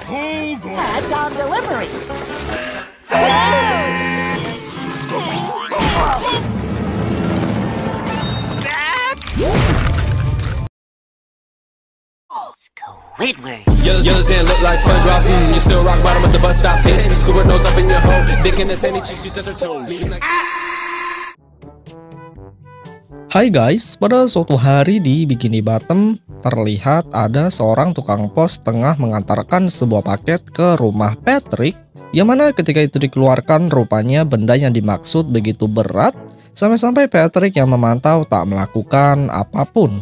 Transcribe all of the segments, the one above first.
Cash on delivery. Squidward. Yellows and look like SpongeBob. You still rock bottom at the bus stop, bitch. Squidward nose up in your hole. Dick in the sandy cheeks, she touch her toes. Hai guys, pada suatu hari di Bikini Bottom terlihat ada seorang tukang pos tengah mengantarkan sebuah paket ke rumah Patrick, yang mana ketika itu dikeluarkan rupanya benda yang dimaksud begitu berat sampai-sampai Patrick yang memantau tak melakukan apapun,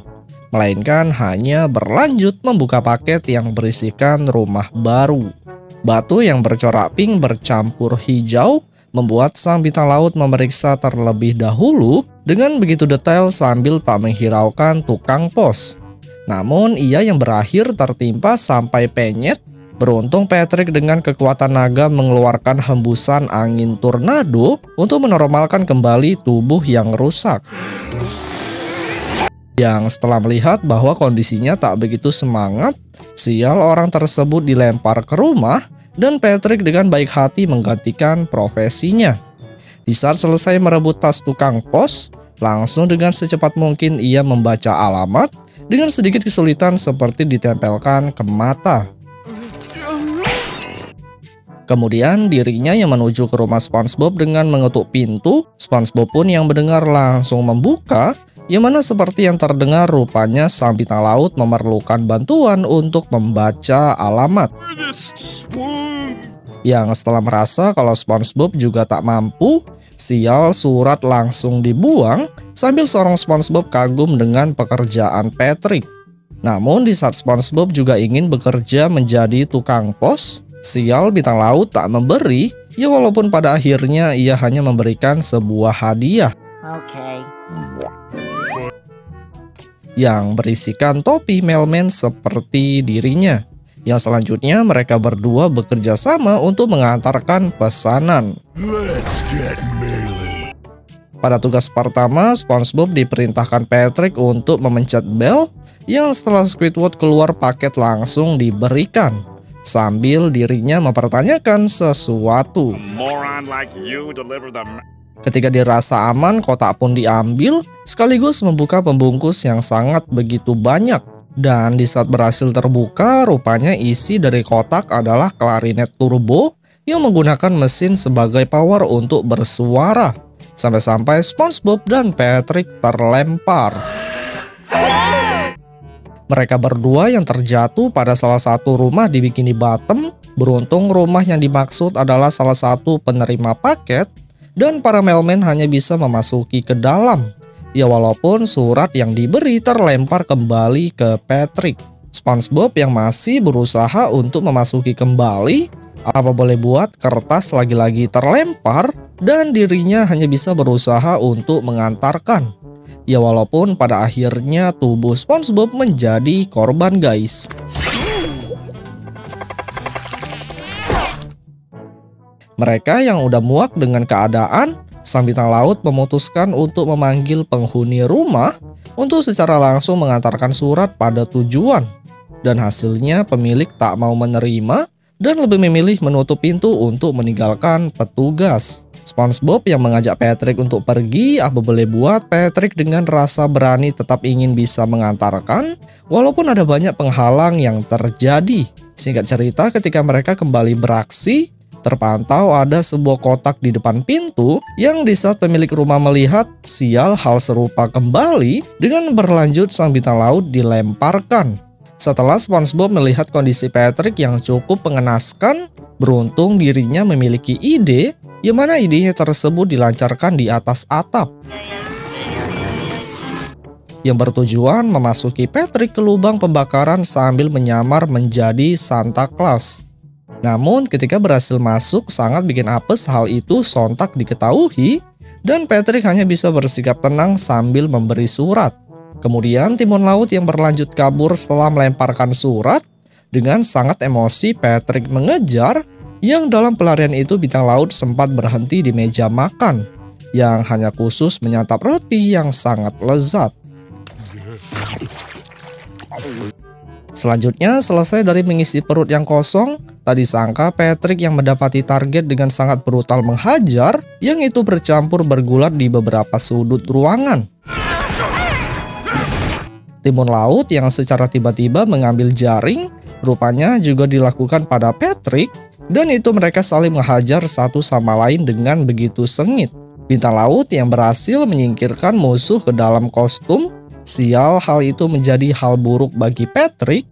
melainkan hanya berlanjut membuka paket yang berisikan rumah baru. Batu yang bercorak pink bercampur hijau membuat sang bintang laut memeriksa terlebih dahulu dengan begitu detail sambil tak menghiraukan tukang pos. Namun ia yang berakhir tertimpa sampai penyet. Beruntung Patrick dengan kekuatan naga mengeluarkan hembusan angin tornado untuk menormalkan kembali tubuh yang rusak. Yang setelah melihat bahwa kondisinya tak begitu semangat, sial orang tersebut dilempar ke rumah dan Patrick dengan baik hati menggantikan profesinya. Di saat selesai merebut tas tukang pos, langsung dengan secepat mungkin ia membaca alamat dengan sedikit kesulitan seperti ditempelkan ke mata. Kemudian dirinya yang menuju ke rumah SpongeBob dengan mengetuk pintu. SpongeBob pun yang mendengar langsung membuka, yang mana seperti yang terdengar rupanya sang bintang laut memerlukan bantuan untuk membaca alamat. Yang setelah merasa kalau SpongeBob juga tak mampu, sial surat langsung dibuang sambil seorang SpongeBob kagum dengan pekerjaan Patrick. Namun di saat SpongeBob juga ingin bekerja menjadi tukang pos, sial bintang laut tak memberi, ya walaupun pada akhirnya ia hanya memberikan sebuah hadiah. Yang berisikan topi mailman seperti dirinya. Yang selanjutnya mereka berdua bekerja sama untuk mengantarkan pesanan. Pada tugas pertama, SpongeBob diperintahkan Patrick untuk memencet bel, yang setelah Squidward keluar paket langsung diberikan, sambil dirinya mempertanyakan sesuatu. Ketika dirasa aman, kotak pun diambil, sekaligus membuka pembungkus yang sangat begitu banyak. Dan di saat berhasil terbuka, rupanya isi dari kotak adalah klarinet turbo yang menggunakan mesin sebagai power untuk bersuara. Sampai-sampai SpongeBob dan Patrick terlempar. Mereka berdua yang terjatuh pada salah satu rumah di Bikini Bottom. Beruntung rumah yang dimaksud adalah salah satu penerima paket, dan para mailman hanya bisa memasuki ke dalam. Ya walaupun surat yang diberi terlempar kembali ke Patrick. SpongeBob yang masih berusaha untuk memasuki kembali, apa boleh buat kertas lagi-lagi terlempar dan dirinya hanya bisa berusaha untuk mengantarkan. Ya walaupun pada akhirnya tubuh SpongeBob menjadi korban guys. Mereka yang udah muak dengan keadaan, sang bintang laut memutuskan untuk memanggil penghuni rumah untuk secara langsung mengantarkan surat pada tujuan. Dan hasilnya pemilik tak mau menerima dan lebih memilih menutup pintu untuk meninggalkan petugas. SpongeBob yang mengajak Patrick untuk pergi, apa boleh buat Patrick dengan rasa berani tetap ingin bisa mengantarkan, walaupun ada banyak penghalang yang terjadi. Singkat cerita, ketika mereka kembali beraksi, terpantau ada sebuah kotak di depan pintu yang di saat pemilik rumah melihat, sial hal serupa kembali dengan berlanjut sang bintang laut dilemparkan. Setelah SpongeBob melihat kondisi Patrick yang cukup mengenaskan, beruntung dirinya memiliki ide, yang mana idenya tersebut dilancarkan di atas atap, yang bertujuan memasuki Patrick ke lubang pembakaran sambil menyamar menjadi Santa Claus. Namun ketika berhasil masuk, sangat bikin apes hal itu sontak diketahui dan Patrick hanya bisa bersikap tenang sambil memberi surat. Kemudian timun laut yang berlanjut kabur setelah melemparkan surat. Dengan sangat emosi Patrick mengejar, yang dalam pelarian itu bintang laut sempat berhenti di meja makan yang hanya khusus menyantap roti yang sangat lezat. Selanjutnya, selesai dari mengisi perut yang kosong, tak disangka Patrick yang mendapati target dengan sangat brutal menghajar, yang itu bercampur bergulat di beberapa sudut ruangan. Timun laut yang secara tiba-tiba mengambil jaring, rupanya juga dilakukan pada Patrick, dan itu mereka saling menghajar satu sama lain dengan begitu sengit. Bintang laut yang berhasil menyingkirkan musuh ke dalam kostum. Sial, hal itu menjadi hal buruk bagi Patrick.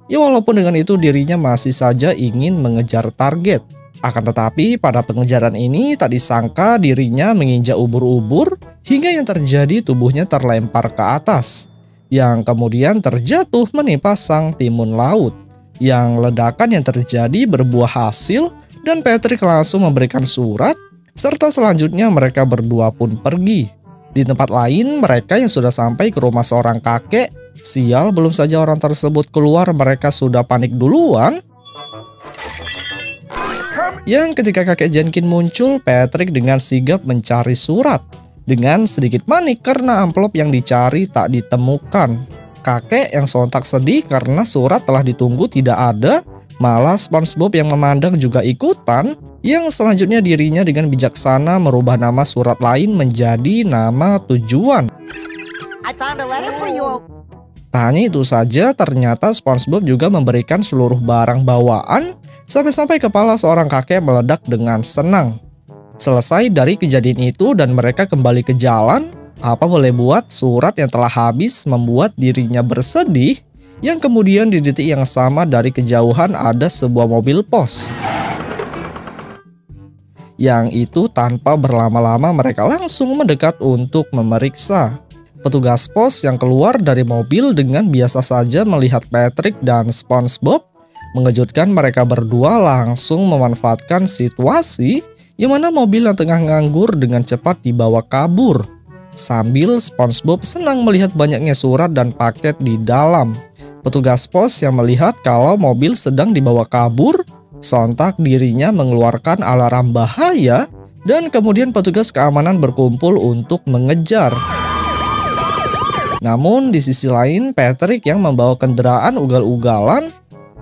Ya, walaupun dengan itu dirinya masih saja ingin mengejar target. Akan tetapi pada pengejaran ini tak disangka dirinya menginjak ubur-ubur hingga yang terjadi tubuhnya terlempar ke atas, yang kemudian terjatuh menimpa sang timun laut. Yang ledakan yang terjadi berbuah hasil dan Patrick langsung memberikan surat, serta selanjutnya mereka berdua pun pergi. Di tempat lain, mereka yang sudah sampai ke rumah seorang kakek. Sial, belum saja orang tersebut keluar, mereka sudah panik duluan. Yang ketika kakek Jenkin muncul, Patrick dengan sigap mencari surat. Dengan sedikit panik karena amplop yang dicari tak ditemukan. Kakek yang sontak sedih karena surat telah ditunggu tidak ada. Malah SpongeBob yang memandang juga ikutan, yang selanjutnya dirinya dengan bijaksana merubah nama surat lain menjadi nama tujuan. Tak hanya itu saja, ternyata SpongeBob juga memberikan seluruh barang bawaan, sampai-sampai kepala seorang kakek meledak dengan senang. Selesai dari kejadian itu dan mereka kembali ke jalan, apa boleh buat surat yang telah habis membuat dirinya bersedih. Yang kemudian di detik yang sama dari kejauhan ada sebuah mobil pos. Yang itu tanpa berlama-lama mereka langsung mendekat untuk memeriksa. Petugas pos yang keluar dari mobil dengan biasa saja melihat Patrick dan SpongeBob, mengejutkan mereka berdua langsung memanfaatkan situasi yang mana mobil yang tengah nganggur dengan cepat dibawa kabur. Sambil SpongeBob senang melihat banyaknya surat dan paket di dalam. Petugas pos yang melihat kalau mobil sedang dibawa kabur, sontak dirinya mengeluarkan alarm bahaya dan kemudian petugas keamanan berkumpul untuk mengejar. Namun di sisi lain, Patrick yang membawa kendaraan ugal-ugalan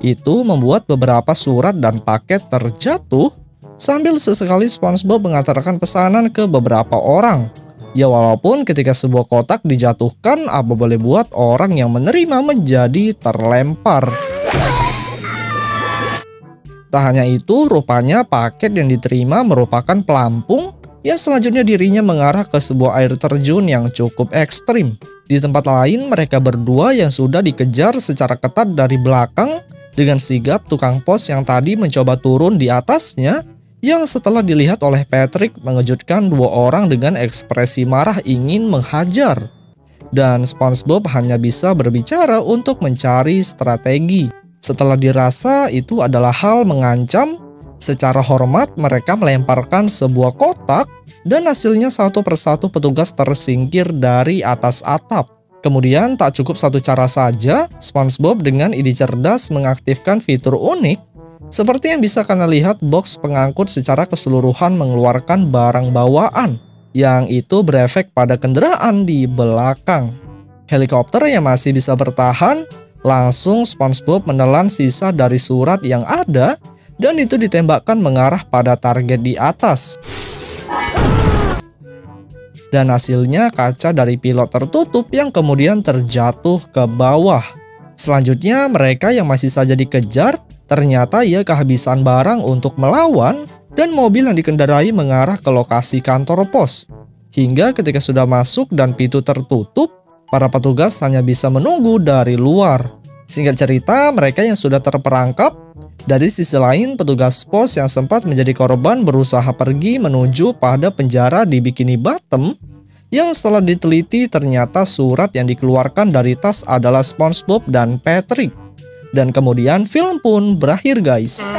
itu membuat beberapa surat dan paket terjatuh sambil sesekali SpongeBob mengantarkan pesanan ke beberapa orang. Ya, walaupun ketika sebuah kotak dijatuhkan, apa boleh buat orang yang menerima menjadi terlempar. Tak hanya itu, rupanya paket yang diterima merupakan pelampung yang selanjutnya dirinya mengarah ke sebuah air terjun yang cukup ekstrim. Di tempat lain, mereka berdua yang sudah dikejar secara ketat dari belakang dengan sigap tukang pos yang tadi mencoba turun di atasnya, yang setelah dilihat oleh Patrick mengejutkan dua orang dengan ekspresi marah ingin menghajar. Dan SpongeBob hanya bisa berbicara untuk mencari strategi. Setelah dirasa itu adalah hal mengancam, secara hormat mereka melemparkan sebuah kotak dan hasilnya satu persatu petugas tersingkir dari atas atap. Kemudian tak cukup satu cara saja, SpongeBob dengan ide cerdas mengaktifkan fitur unik seperti yang bisa kalian lihat box pengangkut secara keseluruhan mengeluarkan barang bawaan, yang itu berefek pada kendaraan di belakang. Helikopter yang masih bisa bertahan, langsung SpongeBob menelan sisa dari surat yang ada, dan itu ditembakkan mengarah pada target di atas. Dan hasilnya kaca dari pilot tertutup yang kemudian terjatuh ke bawah. Selanjutnya mereka yang masih saja dikejar, ternyata ia kehabisan barang untuk melawan dan mobil yang dikendarai mengarah ke lokasi kantor pos. Hingga ketika sudah masuk dan pintu tertutup, para petugas hanya bisa menunggu dari luar. Singkat cerita, mereka yang sudah terperangkap. Dari sisi lain, petugas pos yang sempat menjadi korban berusaha pergi menuju pada penjara di Bikini Bottom, yang setelah diteliti ternyata surat yang dikeluarkan dari tas adalah SpongeBob dan Patrick. Dan kemudian film pun berakhir, guys.